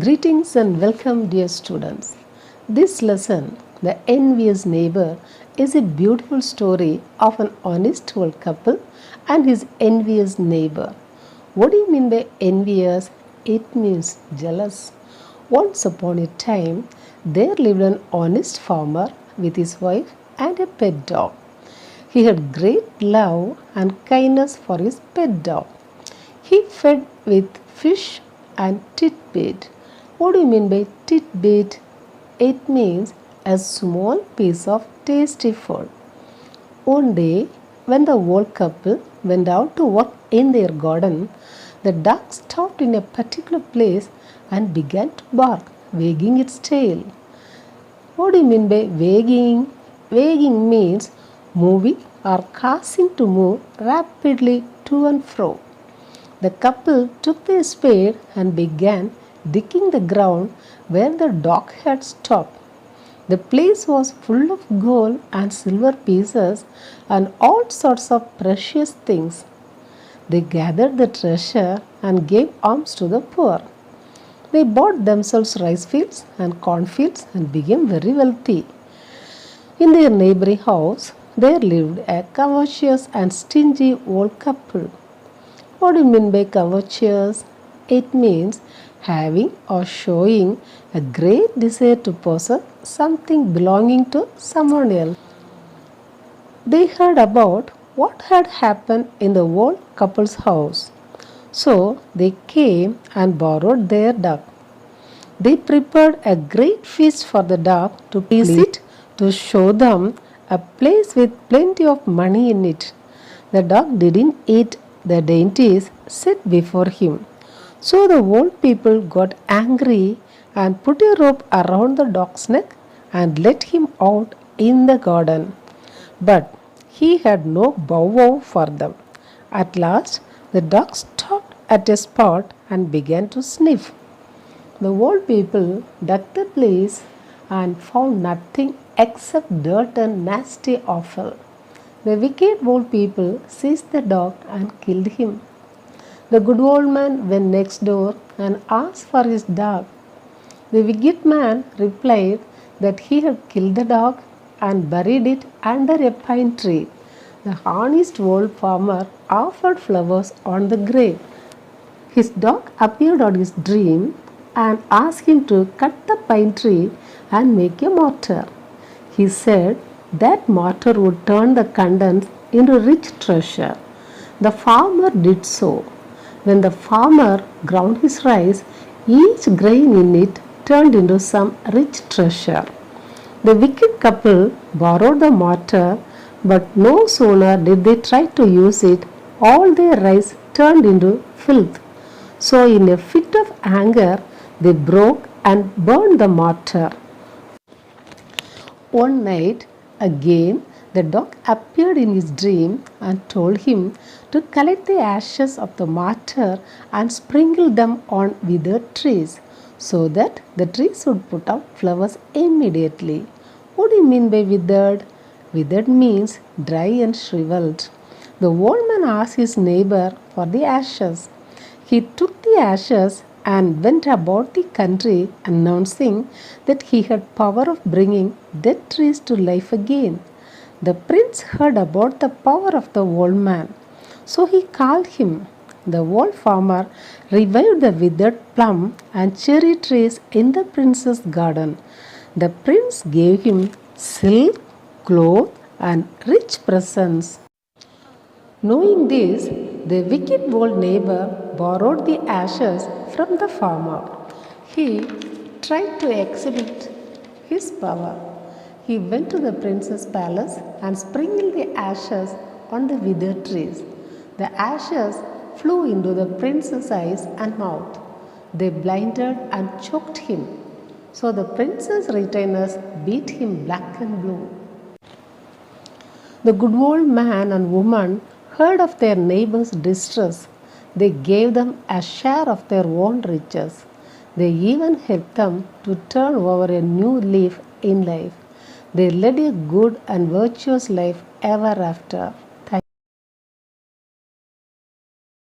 Greetings and welcome, dear students. This lesson, The Envious Neighbor, is a beautiful story of an honest old couple and his envious neighbor. What do you mean by envious? It means jealous. Once upon a time, there lived an honest farmer with his wife and a pet dog. He had great love and kindness for his pet dog. He fed with fish and titbit. What do you mean by titbit? It means a small piece of tasty food. One day, when the old couple went out to work in their garden, the dog stopped in a particular place and began to bark, wagging its tail. What do you mean by wagging? Wagging means moving or causing to move rapidly to and fro. The couple took their spade and began digging the ground where the dog had stopped. The place was full of gold and silver pieces and all sorts of precious things. They gathered the treasure and gave alms to the poor. They bought themselves rice fields and cornfields and became very wealthy. In their neighboring house, there lived a covetous and stingy old couple. What do you mean by covetous? It means having or showing a great desire to possess something belonging to someone else. They heard about what had happened in the old couple's house. So they came and borrowed their dog. They prepared a great feast for the dog to please it, to show them a place with plenty of money in it. The dog didn't eat the dainties set before him. So the old people got angry and put a rope around the dog's neck and let him out in the garden. But he had no bow wow for them. At last, the dog stopped at a spot and began to sniff. The old people dug the place and found nothing except dirt and nasty offal. The wicked old people seized the dog and killed him. The good old man went next door and asked for his dog. The wicked man replied that he had killed the dog and buried it under a pine tree. The honest old farmer offered flowers on the grave. His dog appeared on his dream and asked him to cut the pine tree and make a mortar. He said that mortar would turn the contents into rich treasure. The farmer did so. When the farmer ground his rice, each grain in it turned into some rich treasure. The wicked couple borrowed the mortar, but no sooner did they try to use it, all their rice turned into filth. So, in a fit of anger, they broke and burned the mortar. One night, again, the dog appeared in his dream and told him to collect the ashes of the mortar and sprinkle them on withered trees, so that the trees would put out flowers immediately. What do you mean by withered? Withered means dry and shriveled. The old man asked his neighbor for the ashes. He took the ashes and went about the country announcing that he had power of bringing dead trees to life again. The prince heard about the power of the old man, so he called him. The old farmer revived the withered plum and cherry trees in the prince's garden. The prince gave him silk, cloth, and rich presents. Knowing this, the wicked old neighbor borrowed the ashes from the farmer. He tried to exhibit his power. He went to the prince's palace and sprinkled the ashes on the withered trees. The ashes flew into the prince's eyes and mouth. They blinded and choked him. So the prince's retainers beat him black and blue. The good old man and woman heard of their neighbor's distress. They gave them a share of their own riches. They even helped them to turn over a new leaf in life. They led a good and virtuous life ever after.